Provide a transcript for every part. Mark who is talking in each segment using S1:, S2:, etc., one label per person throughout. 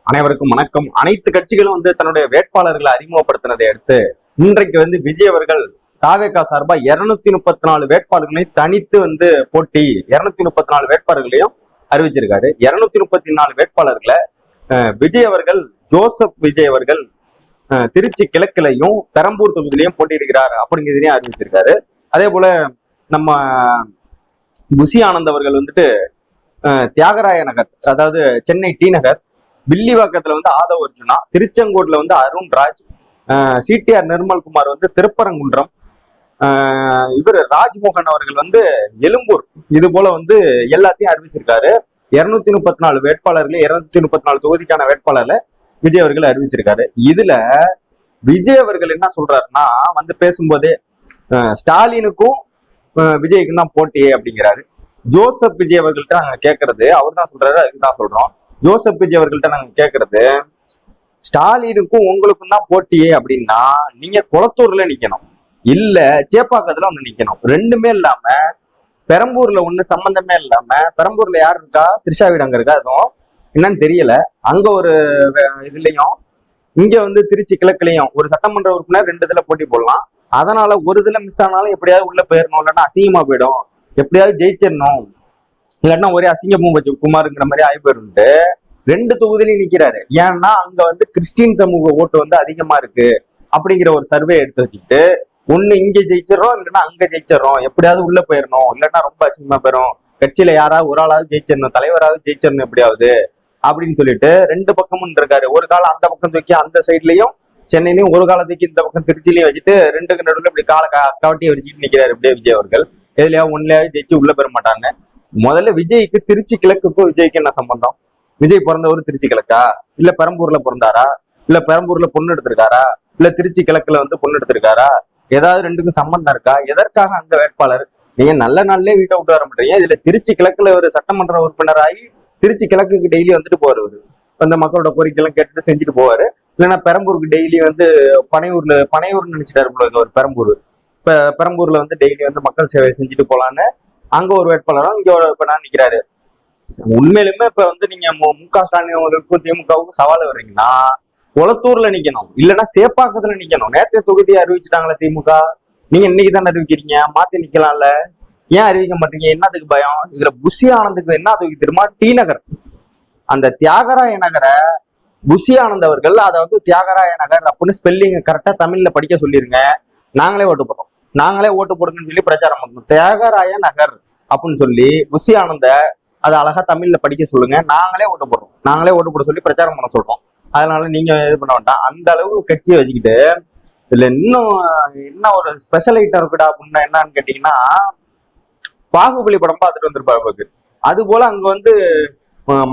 S1: அனைவருக்கும் வணக்கம். அனைத்து கட்சிகளும் தன்னுடைய வேட்பாளர்களை அறிமுகப்படுத்தினதை அடுத்து இன்றைக்கு விஜய் அவர்கள் தாவேகா சார்பா 234 வேட்பாளர்களையும் தனித்து போட்டி 234 வேட்பாளர்களையும் அறிவிச்சிருக்காரு. 234 வேட்பாளர்களை விஜய் அவர்கள் ஜோசப் விஜய் அவர்கள் திருச்சி கிழக்கிலையும் பெரம்பூர் தொகுதியிலையும் போட்டியிடுகிறார் அப்படிங்கிறதையும் அறிவிச்சிருக்காரு. அதே போல நம்ம புசி ஆனந்த் அவர்கள் தியாகராய நகர், அதாவது சென்னை டி நகர், வில்லிவாக்கத்துல ஆதவ் அர்ஜுனா, திருச்செங்கோட்ல அருண்ராஜ், சிடிஆர் நிர்மல்குமார் திருப்பரங்குன்றம், இவர் ராஜ்மோகன் அவர்கள் எழும்பூர், இது போல எல்லாத்தையும் அறிவிச்சிருக்காரு. 234 வேட்பாளர்கள், 234 தொகுதிக்கான வேட்பாளர்ல விஜய் அவர்கள் அறிவிச்சிருக்காரு. இதுல விஜய் அவர்கள் என்ன சொல்றாருன்னா பேசும்போதே ஸ்டாலினுக்கும் விஜய்க்கும் தான் போட்டியே அப்படிங்கிறாரு. ஜோசப் விஜய் அவர்கள்ட்ட நாங்க கேட்கறது, அவர் தான் சொல்றாரு, அதுக்குதான் சொல்றோம். ஜோசப் விஜய் அவர்கள்ட்ட நாங்க கேட்கறது, ஸ்டாலினுக்கும் உங்களுக்கும் தான் போட்டியே அப்படின்னா நீங்க குளத்தூர்ல நிக்கணும், இல்ல சேப்பாக்கத்துல நிக்கணும். ரெண்டுமே இல்லாம பெரம்பூர்ல ஒண்ணு சம்பந்தமே இல்லாம, பெரம்பூர்ல யாரு இருக்கா, திரிஷா வீடு அங்க இருக்கா, அதுவும் என்னன்னு தெரியல. அங்க ஒரு இதுலயும் இங்க திருச்சி கிழக்குலயும் ஒரு சட்டமன்ற உறுப்பினர் 2 இதுல போட்டி போடலாம். அதனால ஒரு இதுல மிஸ் ஆனாலும் எப்படியாவது உள்ள போயிடணும், இல்லைன்னா அசிங்கமா போயிடும், எப்படியாவது ஜெயிச்சிடணும், இல்லைன்னா ஒரே அசிங்கமும் வச்சு குமாருங்கிற மாதிரி ஆகி போயிருந்து 2 தொகுதியிலையும் நிக்கிறாரு. ஏன்னா அங்க கிறிஸ்டின் சமூக ஓட்டு அதிகமா இருக்கு அப்படிங்கிற ஒரு சர்வே எடுத்து வச்சுக்கிட்டு, ஒண்ணு இங்க ஜெயிச்சிடறோம், இல்லைன்னா அங்க ஜெயிச்சிடறோம், எப்படியாவது உள்ள போயிடணும், இல்லைன்னா ரொம்ப அசிங்கமா போயிடும், கட்சியில யாராவது ஒரு ஆளாவது ஜெயிச்சிடணும், தலைவராவது ஜெயிச்சிடணும் எப்படியாவது அப்படின்னு சொல்லிட்டு 2 பக்கமும் இருக்காரு. ஒரு காலம் அந்த பக்கம் தூக்கி அந்த சைட்லயும் சென்னையிலையும், ஒரு காலத்துக்கு இந்த பக்கம் திருச்சிலையும் வச்சுட்டு 2க்கு நடுவில் இப்படி காலை கவட்டியை வச்சுட்டு நிக்கிறாரு இப்படியே விஜய் அவர்கள். எதுலயாவது ஒன்னுலயாவது ஜெயிச்சு உள்ள பெற மாட்டாங்க. முதல்ல விஜய்க்கு திருச்சி கிழக்குக்கும் விஜய்க்கு என்ன சம்பந்தம்? விஜய் பிறந்தவர் திருச்சி கிழக்கா, இல்ல பெரம்பூர்ல பிறந்தாரா, இல்ல பெரம்பூர்ல பொண்ணு எடுத்திருக்காரா, இல்ல திருச்சி கிழக்குல பொண்ணு எடுத்திருக்காரா? ஏதாவது 2க்கும் சம்பந்தம் இருக்கா? எதற்காக அங்க வேட்பாளர்? நீங்க நல்ல நாள்லயே வீட்டை விட்டு வர மாட்டீங்க. இதுல திருச்சி கிழக்குல ஒரு சட்டமன்ற உறுப்பினராகி திருச்சி கிழக்குக்கு டெய்லி போவாரு. அந்த மக்களோட கோரிக்கை எல்லாம் கேட்டுட்டு செஞ்சுட்டு போவாரு. இல்லைன்னா பெரம்பூருக்கு டெய்லி பனையூர்னு நினைச்சிட்டாரு போல ஒரு பெரம்பூர். பெரம்பூர்ல டெய்லி மக்கள் சேவை செஞ்சுட்டு போலான்னு அங்க ஒரு வேட்பாளரும் இங்க ஒரு வேட்பாளர் நிக்கிறாரு. உண்மையிலுமே இப்ப நீங்க முக ஸ்டாலின் அவர்களுக்கும் திமுகவுக்கும் சவால் வர்றீங்கன்னா குளத்தூர்ல நிக்கணும், இல்லைன்னா சேப்பாக்கத்துல நிக்கணும். நேற்றைய தொகுதியை அறிவிச்சுட்டாங்களே திமுக, நீங்க இன்னைக்கு தானே அறிவிக்கிறீங்க, மாத்தி நிக்கலாம்ல, ஏன் அறிவிக்க மாட்டீங்க? என்னதுக்கு பயம்? இதுல புசி ஆனந்துக்கு என்ன தொகுதி தெரியுமா? டி நகர். அந்த தியாகராய நகரை புசி ஆனந்த் அவர்கள் அதை தியாகராய நகர் அப்படின்னு ஸ்பெல்லிங் கரெக்டா தமிழ்ல படிக்க சொல்லிருங்க, நாங்களே ஓட்டு போடுறோம், நாங்களே ஓட்டு போடுங்கன்னு சொல்லி பிரச்சாரம் பண்ணணும். தியாகராய நகர் அப்படின்னு சொல்லி புசி ஆனந்த அதை அழகா தமிழ்ல படிக்க சொல்லுங்க, நாங்களே ஓட்டு போடுறோம், நாங்களே ஓட்டு போட சொல்லி பிரச்சாரம் பண்ண சொல்றோம். அதனால நீங்க இது பண்ண வேண்டாம். அந்த அளவுக்கு கட்சியை வச்சுக்கிட்டு இதுல இன்னும் என்ன ஒரு ஸ்பெஷல் ஐட்டம் இருக்குடா அப்படின்னா என்னன்னு கேட்டீங்கன்னா, பாகுபலி படம் பார்த்துட்டு வந்திருப்பாரு. அது போல அங்க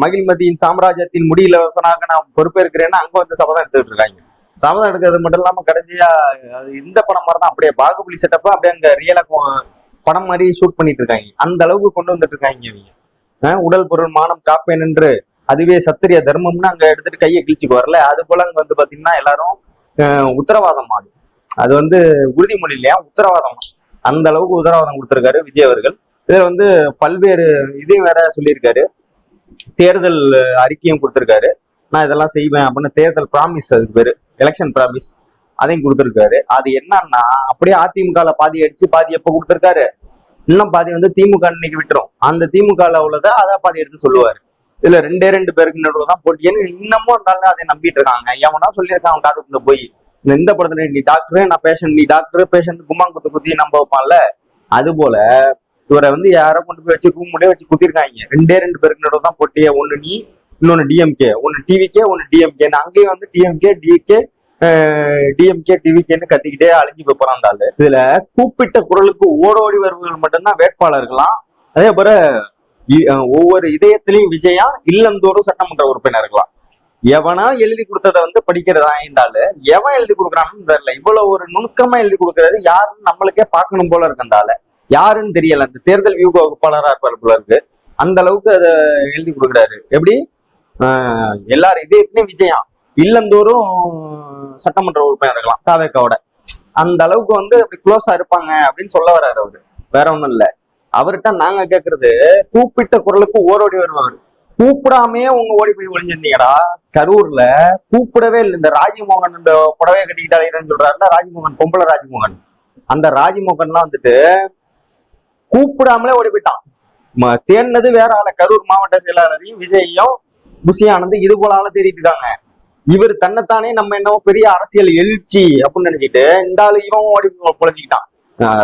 S1: மகிழ்மதியின் சாம்ராஜ்யத்தின் முடியிலவசனாக நான் பொறுப்பேற்கிறேன்னு அங்க சபதம் எடுத்துக்கிட்டு இருக்காங்க. சபதம் எடுக்கிறது மட்டும் இல்லாம கடைசியா இந்த படம் மாதிரி தான் அப்படியே பாகுபலி செட்டப்பா அப்படியே அங்க ரியலா படம் மாதிரி ஷூட் பண்ணிட்டு இருக்காங்க. அந்த அளவுக்கு கொண்டு வந்துட்டு இருக்காங்க இவங்க. உடல் பொருள் மானம் காப்பேன் என்று அதுவே சத்திரிய தர்மம்னு அங்க எடுத்துட்டு கையை கிழிச்சுக்கு வரல. அது போல அங்க பாத்தீங்கன்னா எல்லாரும் உத்தரவாதம் ஆடு, அது உறுதிமொழி இல்லையா, உத்தரவாதம். அந்த அளவுக்கு உத்தரவாதம் கொடுத்திருக்காரு விஜய் அவர்கள். இதுல பல்வேறு இதையும் வேற சொல்லியிருக்காரு, தேர்தல் அறிக்கையும் கொடுத்திருக்காரு. நான் இதெல்லாம் செய்வேன் அப்படின்னு தேர்தல் ப்ராமிஸ், அதுக்கு பேரு எலெக்ஷன் ப்ராமிஸ், அதையும் கொடுத்திருக்காரு. அது என்னன்னா அப்படியே அதிமுகல பாதி அடிச்சு பாதி எப்ப கொடுத்திருக்காரு, இன்னும் பாதி திமுக இன்னைக்கு விட்டுரும், அந்த திமுகல உள்ளதை அதை பாதி எடுத்து சொல்லுவாரு. இதுல 2 பேருக்கு நடுவில் தான் போட்டின்னு இன்னமும் இருந்தாலும் அதை நம்பிட்டு இருக்காங்க. எவனா சொல்லியிருக்காங்க காதுக்குள்ள போய், இந்த படத்துல நீ டாக்டரு நான் பேஷண்ட், நீ டாக்டரு பேஷண்ட் கும்மான் குத்தி நம்ப வைப்பான்ல, அது போல இவரை யாரோ கொண்டு போய் வச்சு ரூம்லயே வச்சு குத்திருக்காங்க. 2 பேருக்கு நடுவில் தான் போட்டியே, ஒண்ணு நீ, இன்னொன்னு டிஎம்கே, ஒன்னு டிவிகே, ஒன்னு டிஎம்கே. அங்கேயும் டிஎம்கே டிகே டிஎம்கே டிவிகேன்னு கத்திக்கிட்டே அழிஞ்சு போய் போறாந்தாள். இதுல கூப்பிட்ட குரலுக்கு ஓடோடி வருவர்கள் மட்டும்தான் வேட்பாளர்களாம். அதே போல ஒவ்வொரு இதயத்திலையும் விஜயா, இல்லந்தோறும் சட்டமன்ற உறுப்பினர்களாம். எவனா எழுதி கொடுத்ததை படிக்கிறதா இருந்தாலும் எவன் எழுதி கொடுக்குறான்னு தெரியல. இவ்வளவு ஒரு நுணுக்கமா எழுதி கொடுக்கறது யாருன்னு நம்மளுக்கே பார்க்கணும் போல இருக்கு. அந்த யாருன்னு தெரியல. அந்த தேர்தல் வியூக வகுப்பாளரா இருப்பார் போல இருக்கு. அந்த அளவுக்கு அதை எழுதி கொடுக்குறாரு. எப்படி எல்லாரும் இதயத்திலையும் விஜயா, இல்லந்தோறும் சட்டமன்ற உறுப்பினர்களாம் தாவேக்காவோட. அந்த அளவுக்கு அப்படி க்ளோஸா இருப்பாங்க அப்படின்னு சொல்ல வர்றாரு அவரு. வேற ஒண்ணும் இல்ல. அவர்கிட்ட நாங்க கேட்கறது, கூப்பிட்ட குரலுக்கு ஓரோடி வருவார். கூப்பிடாமே உங்க ஓடி போய் ஒளிஞ்சிருந்தீங்கடா. கரூர்ல கூப்பிடவே இல்லை. இந்த ராஜ்மோகன் இந்த புடவையை கட்டிக்கிட்டாலேன்னு சொல்றாருல, ராஜ்மோகன் பொம்பளை ராஜ்மோகன், அந்த ராஜ்மோகன்லாம் வந்துட்டு கூப்பிடாமலே ஓடி போயிட்டான். தேடினது வேற ஆள, கரூர் மாவட்ட செயலாளரையும் விஜயையும் புஷி ஆனந்த் இது போல ஆளை தேடிட்டு இருக்காங்க. இவர் தன்னைத்தானே நம்ம என்னவோ பெரிய அரசியல் எழுச்சி அப்படின்னு நினைச்சிட்டு இந்த ஆளு இவன் ஓடி பொழைச்சிக்கிட்டான்.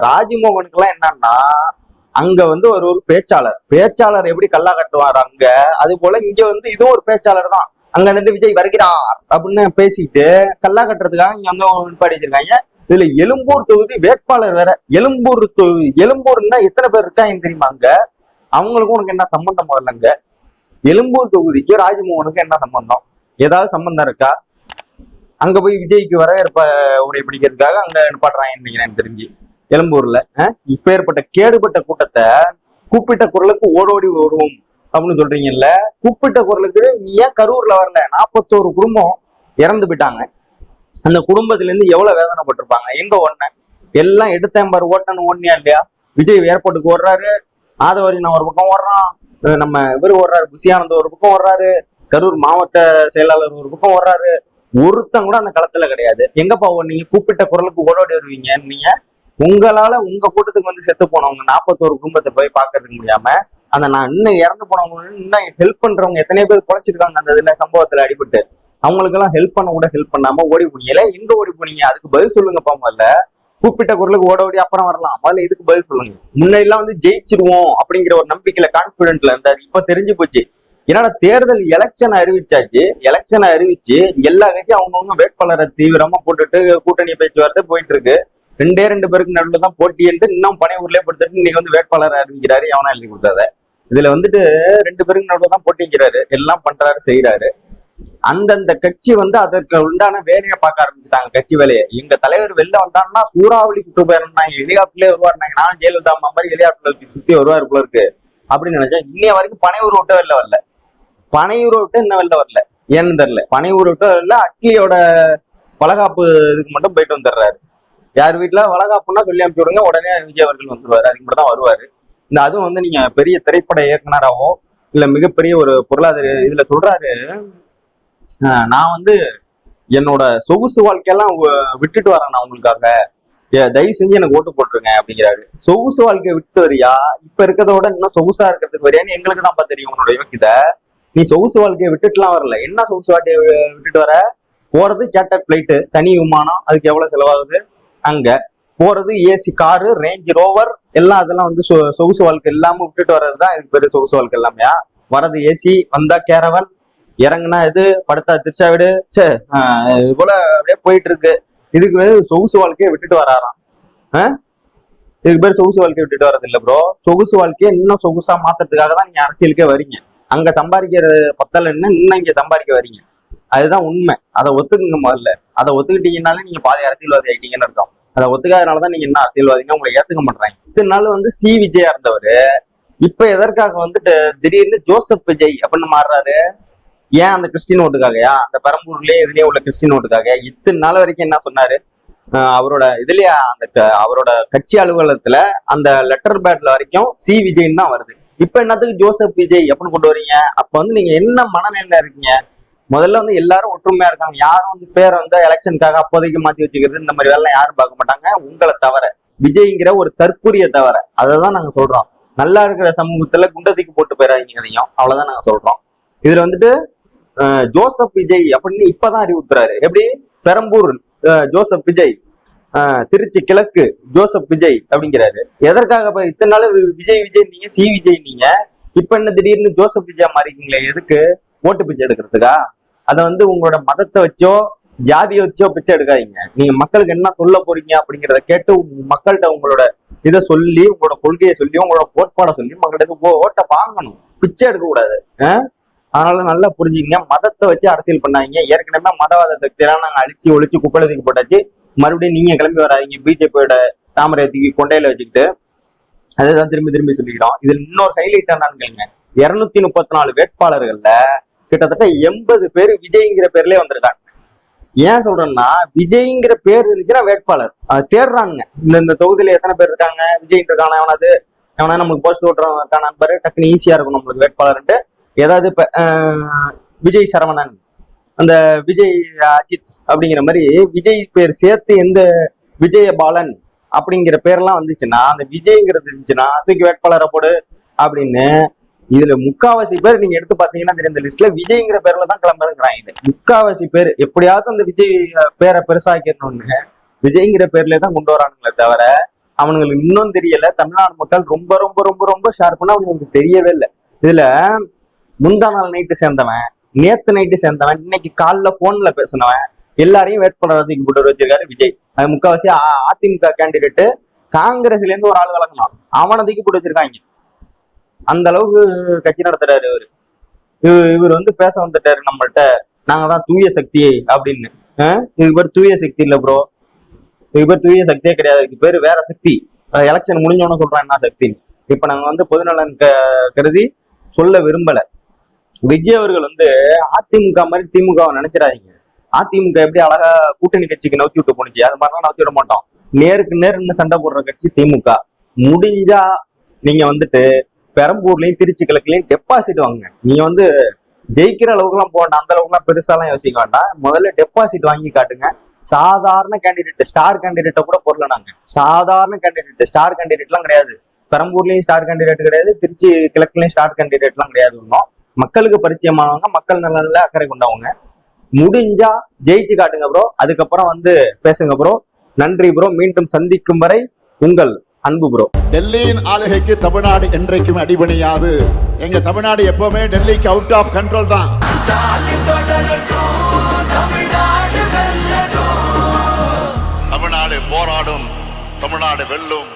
S1: ராஜ்மோகனுக்கு எல்லாம் என்னன்னா, அங்க வந்து ஒரு பேச்சாளர் எப்படி கல்லா கட்டுவார் அங்க, அது போல இங்க வந்து இதுவும் ஒரு பேச்சாளர் தான். அங்க வந்துட்டு விஜய் வருகிறார் அப்படின்னு பேசிட்டு கல்லா கட்டுறதுக்காக இங்க வந்து நிப்பாடி வச்சிருக்காங்க. இதுல எழும்பூர் தொகுதி வேட்பாளர் வேற. எழும்பூர்னா எத்தனை பேர் இருக்காங்க தெரியுமா அங்க? அவங்களுக்கும் உனக்கு என்ன சம்பந்தம் வரலங்க? எழும்பூர் தொகுதிக்கு ராஜ்மோகனுக்கு என்ன சம்பந்தம்? ஏதாவது சம்பந்தம் இருக்கா? அங்க போய் விஜய்க்கு வரவேற்ப உரை பிடிக்கிறதுக்காக அங்க நிப்பாட்டுறாங்கன்னு நினைக்கிறேன் தெரிஞ்சு. எழும்பூர்ல இப்ப ஏற்பட்ட கேடுபட்ட கூட்டத்தை கூப்பிட்ட குரலுக்கு ஓடோடி ஓடுவோம் அப்படின்னு சொல்றீங்கல்ல, கூப்பிட்ட குரலுக்கு நீ ஏன் கரூர்ல வரல? 41 குடும்பம் இறந்து போயிட்டாங்க. அந்த குடும்பத்துல இருந்து எவ்வளவு வேதனைப்பட்டிருப்பாங்க. எங்க ஓடின எல்லாம் எடுத்தேன் ஓட்டன்னு ஓடனியா இல்லையா? விஜய் ஏர்போர்ட்டுக்கு ஓடுறாரு, ஆதவரின் ஒரு பக்கம் ஓடுறான், நம்ம இவர் ஓடுறாரு, புஷி ஆனந்த் ஒரு பக்கம் ஓடுறாரு, கரூர் மாவட்ட செயலாளர் ஒரு பக்கம் ஓடுறாரு. ஒருத்தன் கூட அந்த களத்துல கிடையாது. எங்கப்பா நீங்க கூப்பிட்ட குரலுக்கு ஓடோடி வருவீங்க? நீங்க உங்களால உங்க கூட்டத்துக்கு வந்து செத்து போனவங்க 41 குடும்பத்தை போய் பாக்குறதுக்கு முடியாம, அந்த நான் இன்னும் இறந்து போனவங்க இன்னும் ஹெல்ப் பண்றவங்க எத்தனையோ பேர் குறைச்சிருக்காங்க அந்த இதுல சம்பவத்துல அடிபட்டு. அவங்களுக்கு எல்லாம் ஹெல்ப் பண்ண கூட ஹெல்ப் பண்ணாம ஓடி போனீங்கல்ல, எங்க ஓடி போனீங்க? அதுக்கு பதில் சொல்லுங்கப்பா. முதல்ல கூப்பிட்ட குரலுக்கு ஓடி அப்புறம் வரலாம், முதல்ல இதுக்கு பதில் சொல்லுங்க. முன்னாடி எல்லாம் வந்து ஜெயிச்சிருவோம் அப்படிங்கிற ஒரு நம்பிக்கையில கான்பிடென்ட்ல இருந்தாரு. இப்ப தெரிஞ்சு போச்சு. என்னடா தேர்தல் எலெக்ஷன் அறிவிச்சாச்சு, எலெக்ஷனை அறிவிச்சு எல்லா கட்சியும் அவங்கவுங்க வேட்பாளரை தீவிரமா போட்டுட்டு கூட்டணி பேச்சுவார்த்தை போயிட்டு இருக்கு. 2 பேருக்கு நடுவில் தான் போட்டி என்று இன்னும் பனையூர்லயே படுத்துட்டு இன்னைக்கு வந்து வேட்பாளர் அறிவிக்கிறாரு. எவனா எழுதி கொடுத்தத இதுல வந்துட்டு 2 பேருக்கு நடுவில் தான் போட்டிக்கிறாரு, எல்லாம் பண்றாரு செய்யறாரு. அந்தந்த கட்சி வந்து அதற்கு உண்டான வேலையை பார்க்க ஆரம்பிச்சுட்டாங்க. கட்சி வேலையை எங்க தலைவர் வெளில வந்தாங்கன்னா சூறாவளி சுட்டு போயிருந்தாங்க, ஹெலிகாப்டர்லயே வருவாருனாங்க. நான் ஜெயலலிதா மாதிரி ஹெலிகாப்டர்ல சுத்தி வருவாரு போல இருக்கு அப்படின்னு நினைச்சேன். இன்னைய வரைக்கும் பனையூர் விட்டு வெளில வரல, பனையூரை விட்டு இன்னும் வெளில வரல. ஏன்னு தெரியல. பனையூர் விட்டு வரல. அட்லியோட வளகாப்பு இதுக்கு மட்டும் போயிட்டு வந்துடுறாரு. யார் வீட்டுல வளகாப்புன்னா சொல்லி அனுப்பிச்சு விடுங்க, உடனே விஜய் அவர்கள் வந்துருவாரு. அதுக்கு மட்டும் தான் வருவாரு. இந்த அதுவும் வந்து நீங்க பெரிய திரைப்பட இயக்குனராவோ இல்ல மிகப்பெரிய ஒரு பொருளாதார இதுல சொல்றாரு, நான் வந்து என்னோட சொகுசு வாழ்க்கையெல்லாம் விட்டுட்டு வரேன் நான் உங்களுக்காக, தயவு செஞ்சு எனக்கு ஓட்டு போட்டுருங்க அப்படிங்கிறாரு. சொகுசு வாழ்க்கையை விட்டு வரியா? இப்ப இருக்கிறத விட இன்னும் சொகுசா இருக்கிறதுக்கு வரியான்னு எங்களுக்கு தான் தெரியும் உன்னோட யோகித. நீ சொகுசு வாழ்க்கையை விட்டுட்டுலாம் வரல. என்ன சொகுசு வாழ்க்கையை விட்டுட்டு வர? போறது சார்ட்டர் பிளைட்டு, தனி விமானம், அதுக்கு எவ்வளவு செலவாகுது? அங்க போறது ஏசி காரு, ரேஞ்ச் ரோவர் எல்லாம், அதெல்லாம் வந்து சொகுசு வாழ்க்கை இல்லாம விட்டுட்டு வர்றதுதான் இதுக்கு பெரிய சொகுசு வாழ்க்கை இல்லாமையா? வரது ஏசி, வந்தா கேரவன், இறங்குனா இது, படுத்தா திருச்சா வீடு, இது போல அப்படியே போயிட்டு இருக்கு. இதுக்கு சொகுசு வாழ்க்கையை விட்டுட்டு வராராம். இதுக்கு பேர் சொகுசு வாழ்க்கையை விட்டுட்டு வர்றது இல்ல ப்ரோ. சொகுசு வாழ்க்கையை இன்னும் சொகுசா மாத்துறதுக்காக தான் நீங்க அரசியலுக்கே வரீங்க. அங்க சம்பாதிக்கிறது பத்தலன்னு இன்னும் இங்க சம்பாதிக்க வரீங்க. அதுதான் உண்மை. அதை ஒத்துக்குங்க முதல்ல. அதை ஒத்துக்கிட்டீங்கன்னாலே நீங்க பாதி அரசியல்வாதி ஆயிட்டீங்கன்னு அர்த்தம். அதை ஒத்துக்காதனாலதான் நீங்க என்ன அரசியல்வாதிங்க உங்களை ஏத்துக்க மாட்டாங்க. இத்தனை நாள் வந்து சி விஜயா இருந்தவரு இப்ப எதற்காக வந்துட்டு திடீர்னு ஜோசப் விஜய் அப்படின்னு மாறுறாரு? ஏன் அந்த கிறிஸ்டின் ஓட்டுக்காகயா? அந்த பெரம்பூர்லயே இதுலயே உள்ள கிறிஸ்டின் ஓட்டுக்காக? இத்தனை நாள் வரைக்கும் என்ன சொன்னாரு? அவரோட இதுலயே அந்த அவரோட கட்சி அலுவலகத்துல அந்த லெட்டர் பேட்ல வரைக்கும் சி விஜய்ன்னு தான் வருது. இப்ப என்னத்துக்கு ஜோசப் விஜய் அப்படின்னு கொண்டு வரீங்க? அப்ப வந்து நீங்க என்ன மனநிலையில இருக்கீங்க? முதல்ல வந்து எல்லாரும் ஒற்றுமையா இருக்காங்க. யாரும் வந்து பேரை வந்து எலெக்ஷனுக்காக அப்போதைக்கு மாத்தி வச்சுக்கிறது இந்த மாதிரி வேலை யாரும் பார்க்க மாட்டாங்க, உங்களை தவிர, விஜய்ங்கிற ஒரு தற்கூரிய தவிர. அதைதான் நாங்க சொல்றோம். நல்லா இருக்கிற சமூகத்துல குண்டதிக்கு போட்டு போயிடாதீங்க அதையும், அவ்வளவுதான் நாங்க சொல்றோம். இதுல வந்துட்டு ஜோசப் விஜய் அப்படின்னு இப்பதான் அறிவுறுத்துறாரு. எப்படி? பெரம்பூர் ஜோசப் விஜய், திருச்சி கிழக்கு ஜோசப் விஜய் அப்படிங்கிறாரு. எதற்காக இத்தனை நாள் விஜய் விஜய் நீங்க, சி விஜய் நீங்க, இப்ப என்ன திடீர்னு ஜோசப் விஜயா மாறிக்கீங்களே? எதுக்கு? ஓட்டு பிச்சை எடுக்கிறதுக்கா? அதை வந்து உங்களோட மதத்தை வச்சோ ஜாதியை வச்சோ பிச்சை எடுக்காதீங்க. நீங்க மக்களுக்கு என்ன சொல்ல போறீங்க அப்படிங்கிறத கேட்டு மக்கள்கிட்ட உங்களோட இதை சொல்லி, உங்களோட கொள்கையை சொல்லி, உங்களோட கோட்பாடை சொல்லி மக்களுக்கு ஓட்டை வாங்கணும், பிச்சை எடுக்க கூடாது. அதனால நல்லா புரிஞ்சுக்கங்க. மதத்தை வச்சு அரசியல் பண்ணாதீங்க. ஏற்கனவே மதவாத சக்தியெல்லாம் நாங்க அழிச்சு ஒழிச்சு குப்பளத்துக்கு போட்டாச்சு. மறுபடியும் நீங்க கிளம்பி வராதிங்க பிஜேபியோட தாமரை தூக்கி கொண்டையில வச்சுக்கிட்டு. அதுதான் திரும்பி திரும்பி சொல்லிக்கிறோம். இதுல இன்னொரு ஹைலைட் என்னன்னு கேளுங்க. 234 வேட்பாளர்கள்ல கிட்டத்தட்ட 80 பேர் விஜய்ங்கிற பேர்லயே வந்திருக்காங்க. ஏன் சொல்றேன்னா, விஜய்ங்கிற பேர் இருந்துச்சுன்னா வேட்பாளர் தேடுறாங்க. இந்த தொகுதியில எத்தனை பேர் இருக்காங்க, விஜய் இருக்கான, எவனா நம்மளுக்கு போஸ்ட் ஓட்டுறவன் இருக்கான நம்பரு, டக்குன்னு ஈஸியா இருக்கும் நம்மளுக்கு வேட்பாளர்ன்ட்டு ஏதாவது இப்ப விஜய் சரவணன், அந்த விஜய் அஜித் அப்படிங்கிற மாதிரி விஜய் பேர் சேர்த்து எந்த விஜயபாலன் அப்படிங்கிற பேர்லாம் வந்துச்சுன்னா, அந்த விஜய்ங்கிறது இருந்துச்சுன்னா தூக்கி வேட்பாளரை போடு அப்படின்னு. இதுல முக்காவாசி பேர் நீங்க எடுத்து பாத்தீங்கன்னா தெரியும், இந்த லிஸ்ட்ல விஜய்ங்கிற பேர்ல தான் கிளம்புறாங்க. முக்காவாசி பேர் எப்படியாவது அந்த விஜய் பேரை பெருசாக்கிடணும்னு விஜய்ங்கிற பேர்ல தான் கொண்டு வரானுங்களே தவிர, அவனுங்களுக்கு இன்னும் தெரியல. தமிழ்நாடு மக்கள் ரொம்ப ரொம்ப ரொம்ப ரொம்ப ஷார்ப்னா அவனுக்கு தெரியவே இல்லை. இதுல முந்தா நாள் நைட்டு சேர்ந்தவன், நேத்து நைட்டு சேர்ந்தவன், இன்னைக்கு காலைல போன்ல பேசினவன் எல்லாரையும் வேட்பாளர் போட்டு வச்சிருக்காரு விஜய். அது முக்காவாசி அதிமுக கேண்டிடேட்டு, காங்கிரஸ்ல இருந்து ஒரு ஆள் வழங்கலாம், அவனை தூக்கி போட்டு வச்சிருக்காங்க. அந்த அளவுக்கு கட்சி நடத்துறாரு இவரு. இவர் வந்து பேச வந்துட்டாரு நம்மள்ட்ட, நாங்க தான் தூய சக்தி அப்படின்னு. இதுக்கு பேர் தூய சக்தி இல்ல ப்ரோ, இதுக்கு பேர் தூய சக்தியே கிடையாது, இதுக்கு பேர் வேற சக்தி. எலெக்ஷன் முடிஞ்சவன சொல்றான் என்ன சக்தின்னு. இப்ப நாங்க வந்து பொதுநலன் கருதி சொல்ல விரும்பல. விஜய் அவர்கள் வந்து அதிமுக மாதிரி திமுகவை நினைச்சிடாதீங்க. அதிமுக எப்படி அழகா கூட்டணி கட்சிக்கு நோக்கி விட்டு போனுச்சு, அது மாதிரிலாம் நோக்கி விட மாட்டோம். நேருக்கு நேர் சண்டை போடுற கட்சி திமுக. முடிஞ்சா நீங்க வந்துட்டு பெரம்பூர்லயும் திருச்சி கிழக்குலயும் டெபாசிட் வாங்குங்க. நீங்க வந்து ஜெயிக்கிற அளவுக்கு எல்லாம் போகணும், அந்த அளவுக்கு எல்லாம் பெருசாலாம் யோசிக்க வேண்டாம். முதல்ல டெபாசிட் வாங்கி காட்டுங்க. சாதாரண கேண்டிடேட், ஸ்டார் கேண்டிடேட்டை கூட போடல நாங்க. சாதாரண கேண்டிடேட், ஸ்டார் கேண்டிடேட் எல்லாம் கிடையாது. பெரம்பூர்லயும் ஸ்டார் கேண்டிடேட் கிடையாது, திருச்சி கிழக்குலயும் ஸ்டார் கேண்டிடேட் எல்லாம் கிடையாது. இன்னும் மக்களுக்கு பரிச்சயமானவங்க, மக்கள் நலன்ல அக்கறை கொண்டவங்க. முடிஞ்சா ஜெயிச்சு காட்டுங்க ப்ரோ, அதுக்கப்புறம் வந்து பேசுங்க ப்ரோ. நன்றி ப்ரோ, மீண்டும் சந்திக்கும் வரை உங்கள் அன்பு ப்ரோ.
S2: டெல்லியின் ஆளுகைக்கு தமிழ்நாடு என்றைக்கும் அடிபணியாது. எங்க தமிழ்நாடு எப்பவுமே டெல்லிக்கு அவுட் ஆஃப் கண்ட்ரோல் தான். தமிழ்நாடு போராடும், தமிழ்நாடு வெல்லும்.